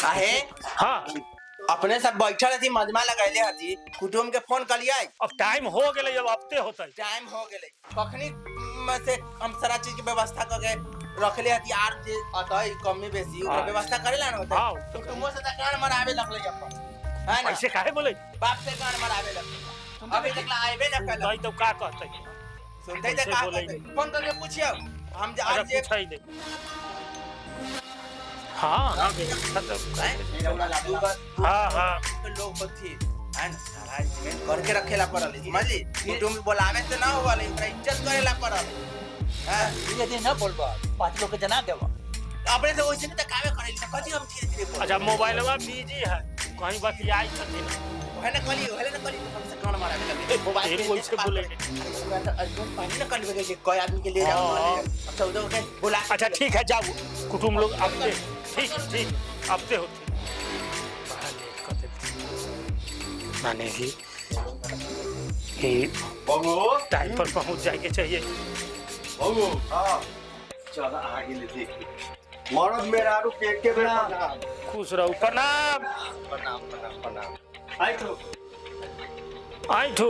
काहे हाँ अपने सब बैठल हती मजमा लगैले हती कुटुम के फोन कलिए अब टाइम हो गए अब हफ्ते होता है टाइम हो गेले कखनी में से हम सारा चीज के व्यवस्था करके रखले हती आर जे अतई कमी बेसी ओकर व्यवस्था करेला न होता हाँ कुटुमो से त कान मरावे लगले अपन है ना ऐसे काहे बोले बाप से कान मरावे लगले अभी तक आइबे न कल नहीं तो का कहते सुनते त का कहते फोन करके पूछियो हम आज जे पूछा ही नहीं हाँ हाँ हाँ लोग बथी है ना सारा इवेंट करके रखेला पड़ल समझली कुटुम बोलावे से ना होवल इनका इज्जत करेला पड़ल हां ये दिन ना बोलबा 5 लोग के जना देबा अपने से वैसे नहीं त कावे करेली त कथि हम धीरे धीरे बोल अच्छा मोबाइलवा बिजी है कहीं बतियाई छथिन है ना कली हम से कान मारा लगे मोबाइल तेरे वैसे बोलेंगे अर्जुन पानी ना कल के कोई आदमी के ले जाओ अब तो उधर के बुला अच्छा ठीक है जाओ कुटुम लोग अपने ठीक अपने होते माने कि बाबू टाइम पर पहुंच जाएंगे चाहिए बाबू हाँ चल आगे ले देखिए मरद मेरा आरु के बेटा खुश रहो प्रणाम प्रणाम प्रणाम प्रणाम आई ठो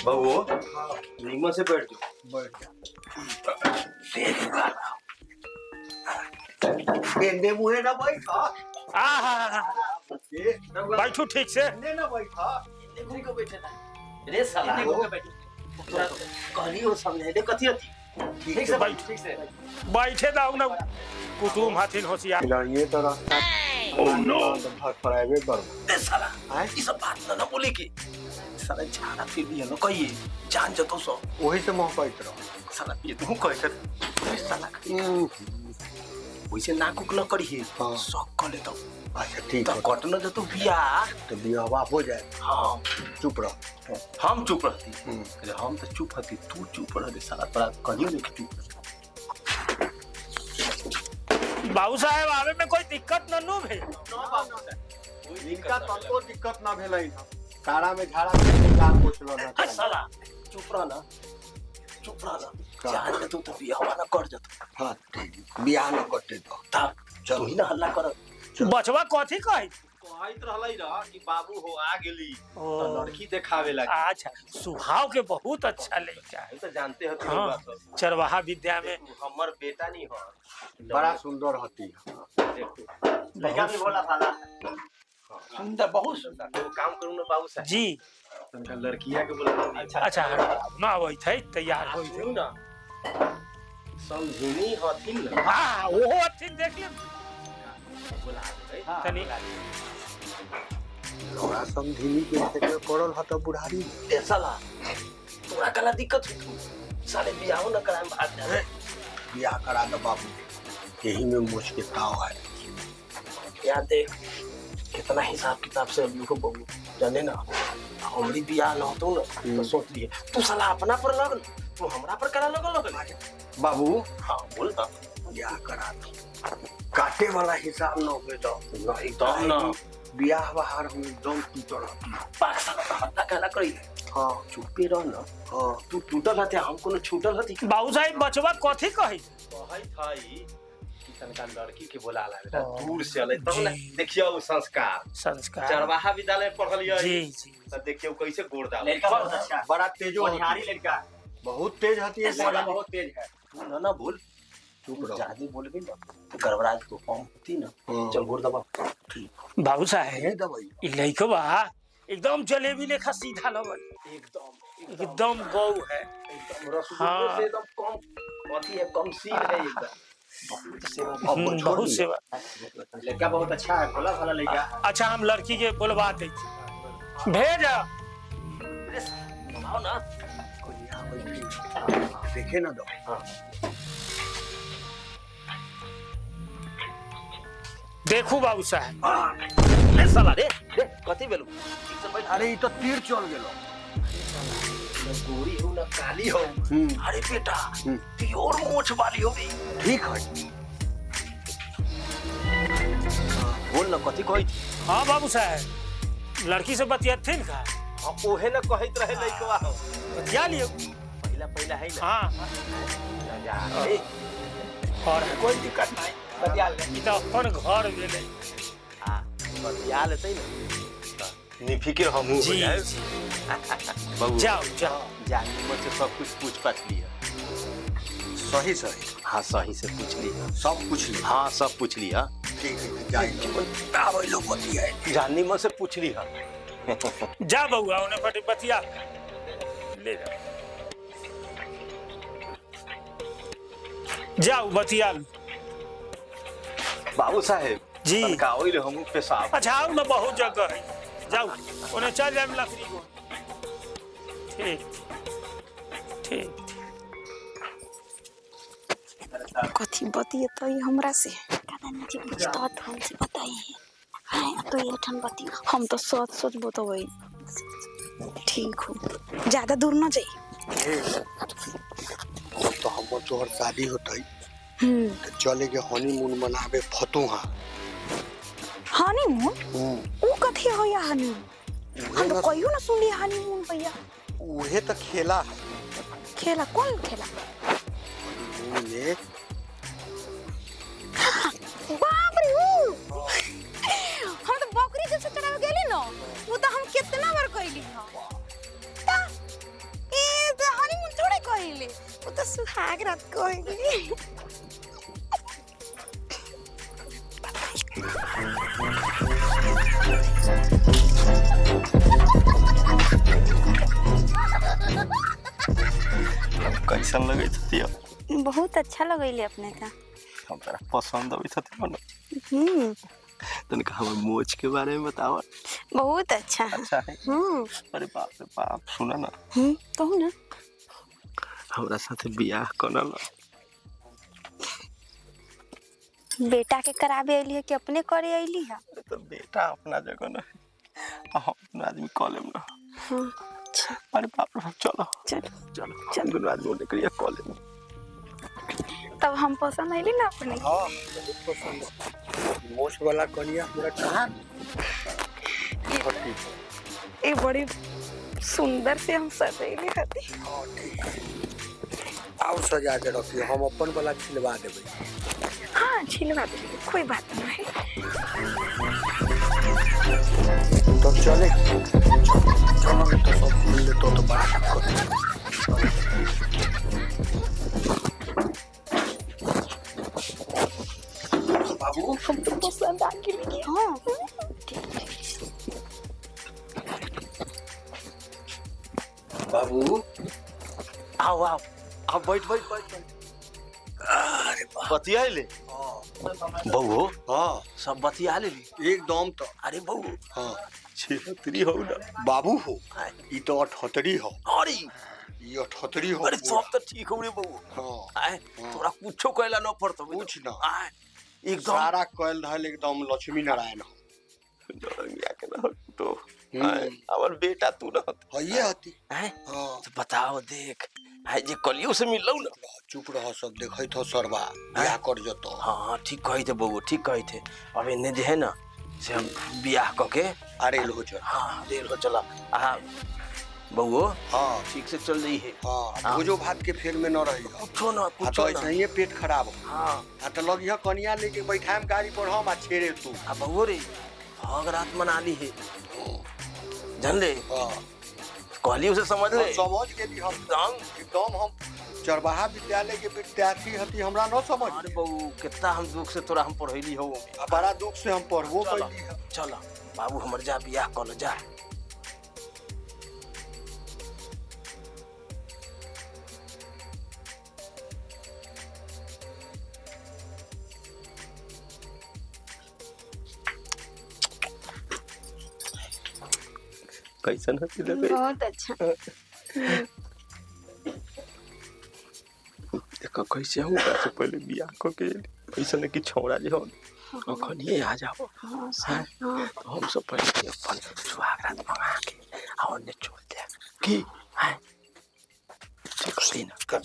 बाबू नीमा से बैठ जाओ गेंदे मुहे ना बैठा बैठो ठीक से ना बैठा घूम के बैठे ना रे साला कहलियो समझे दे कथि होती ठीक से बैठ ठीक से बैठे दाऊ ना कुटुम हाथिन होशियार ये तो रास्ता ओह नो भाग पड़ावे कर ए साला ई सब बात ना बोले की साला झाड़ा फिर भी है ना कहिए जान जतो सो वही से मोह बैठ रहा साला ये तू कह कर साला वैसे नाकुक न करिए हाँ। शौक कर लेता अच्छा ठीक तो है कटना जो तू बिया तो बियाह हो जाए हाँ चुप रहो हम चुप रहती हम तो चुप रहती तू चुप रह साला तोरा कहियो नहीं चुप बाबू साहब आवे में कोई दिक्कत न नु भे इनका तनको दिक्कत ना भेलै ना कारा में झाड़ा में काम पोछलो ना साला चुप रह ना जान ले तू तो बिया वाला कर जतो हां ठीक बियाह न करते तो ता तू ही ना हल्ला कर बचवा कथी कही कहत रहलै रह कि बाबू हो आ गेली ओ। तो लड़की देखावे लगी अच्छा स्वभाव के बहुत अच्छा लड़का है ये तो जानते हो तुम हाँ बात हो। चरवाहा विद्या में हमर बेटा नहीं हो बड़ा सुंदर होती है देखो लड़का भी बोला साला सुंदर बहुत सुंदर तो काम करूं ना बाबू साहब जी तनका लड़किया के बोला अच्छा ना वही थे तैयार हो सुन ना समझुनी हथिन ना हाँ वो हथिन देख ले बोला दे तनी लोड़ा समझिनी के से करल हत बुढ़ारी ए साला तोरा कला दिक्कत हो तू साले बियाह न कराए भाग जा बियाह करा दो बाबू यही में मुझ के ताव है यार देख कितना हिसाब किताब से अभी को बहू जाने ना हमारी बियाह न होतो ना तो सोच लिए तू साला अपना पर लगल तू हमरा पर करा लगल बाबू हाँ बोल ना बियाह करा दो काटे वाला हिसाब न हो तो ना एकदम ना बियाह बाहर हम एकदम टूटल होती पाक साला तो हत्ता कहला करी हाँ चुपे रह ना हाँ तू टूटल हते हम कोनो छूटल हती बाबू साहब बचवा कथी कही कहै थाई कि तनका लड़की के बोला ला बेटा दूर से अलै तब ना देखियो उ संस्कार संस्कार चरवाहा विद्यालय पढ़लियो जी जी तो देखियो कैसे गोड़ डाल लड़का बहुत अच्छा बड़ा तेजो बनिहारी लड़का बहुत तेज होती है साला बहुत तेज है तू ना बोल चुप रहो ज्यादा बोलबे ना तो गड़बड़ा तो कम होती ना हाँ। चल गोड़ दबा बाबू ये साहब दवाई इ लइकवा एकदम जलेबी लेखा सीधा लगल एकदम गौ है रसगुल्ले हाँ। से एकदम कम अथी है कम सील है एकदम बहुत सेवा लड़का बहुत अच्छा है भोला भाला लड़का अच्छा हम लड़की के बोलवा दे भेज आओ ना देखे ना दो देखू बाबू साहब ए साला रे रे कथि बेलू ठीक से बैठ अरे ये तो तीर चल गेलो ना गोरी हो ना काली हो अरे बेटा प्योर मोछ वाली हो भी ठीक है बोल ना कथि कहि हाँ बाबू साहब लड़की से बतियाथिन का ओहे न कहत रहे लइकवा हो बतिया लियो। पहला है ना हाँ जा ए और कोई दिक्कत नहीं बतिया ले ई तो अपन घर गेले। हां बतिया लेते ना निफिकिर हम हो जी जाए जी। बाबू जाओ जाओ। जानी मुझसे सब कुछ पूछ पाछ लिया सही सही हाँ सही से पूछ लिया सब कुछ ले हाँ सब पूछ लिया ठीक है जाइए आवे लोग बतियाए जानी मुझसे पूछ लिया जा बउआ उन्हें फटे बतिया ले जा। जाओ बतिया लो। बाबू साहेब जी। तनकाओ ले हम पेशाब अच्छा आओ ना बहुत जगह है। जाओ उन्हें चल जाए लकड़ी को। ठीक ठीक। कथी बतियेतो हमरा से कदा न जे पूछता तो हमसे बताइए। हां तो ये ठन बतियो हम तो सोच सोच बतावई। ठीक हो ज्यादा दूर न जाई। तो हम तोहर शादी होतई तो चले के हनीमून मनावे फतुहा हनीमून ओ कथी हो या हनीमून हम तो कहियो न सुनली हनीमून भैया। उहे तो खेला है खेला कौन खेला? ने बाप रे हम तो बकरी जैसे चढ़ावे गेली न वो तो हम कितना बार कहली हां ता ए तो हनीमून थोड़े कहली वो तो सुहाग रात कहली। कैसन लगे थी बहुत अच्छा लगैले अपने का। हम तेरा पसंद अभी थी मन तनिक हमें मोच के बारे में बताओ। बहुत अच्छा अच्छा है अरे बाप सुना ना कहू ना हमरा साथे बियाह करना बेटा के करावे अइली है कि अपने करे अइली है? तो बेटा अपना जगह ना हम अपना आदमी कॉलेज ना अच्छा अरे बाप रे चलो चलो चलो चल दोनों आदमी निकलिए कॉलेज। तब हम पसंद आइली ना अपने। हां बहुत पसंद है मोछ वाला कनिया पूरा चाहत ए बड़ी सुंदर से हम सजैली हती। हां ठीक आओ सजा के रखिए हम अपन वाला छिलवा देबे। हाँ छिलवा दीजिए कोई बात नहीं। तो चले चलो तो सब खुल ले तो बड़ा दिक्कत बाबू हम तो पसंद आ गई। हाँ बाबू आओ आओ आप बैठ बैठ बैठ अरे बतिया ले बहू हाँ सब बतिया ले एकदम तो अरे बहू हाँ छिहत्तरी हो ना बाबू हो ई तो 78 हो अरे ई 78 हो अरे सब तो ठीक हो रे बहू हाँ आए तोरा कुछो कहला न पड़तो कुछ ना आए एकदम सारा कल धल एकदम लक्ष्मी नारायण हो डरंगिया के न तो आए हमर बेटा तू न हइए हती आए हाँ तो बताओ देख आए जे कलियो से मिलौ न चुप रह सब देखै थो सरबा बियाह कर जतो हां ठीक कहि थे बहू ठीक कहि थे अब इने जे है ना से हम बियाह क के अरे लो चल हां देर हो चला आ बहू हाँ ठीक से चल रही है हाँ भोजो भात के फेर में न रही हो कुछो ना तो कुछो ऐसे ना ही पेट खराब हो हां आ तो लग यह कनिया लेके बैठाम गाड़ी पर हम आ छेड़े तू आ बहू रे भाग रात मना ली है जान ले हाँ कहली उसे समझ ले समझ के ली हम एकदम हम चरवाहा विद्यालय के विद्यार्थी हती हमरा न समझ अरे बहू कितना हम दुख से तोरा हम पढ़ैली हो आ बड़ा दुख से हम पढ़बो चलो कैली है चलो बाबू हमर जा बियाह कर जा कैसन हती लगे बहुत अच्छा। देखो कैसे हूँ कैसे पहले बियाह को के ऐसा नहीं कि छोड़ा जे हो अखन ये आ जाओ हाँ हाँ तो हम सब पहले अपन सुहागरात मंगा के और ने छोड़ दे की है ठीक है ना कर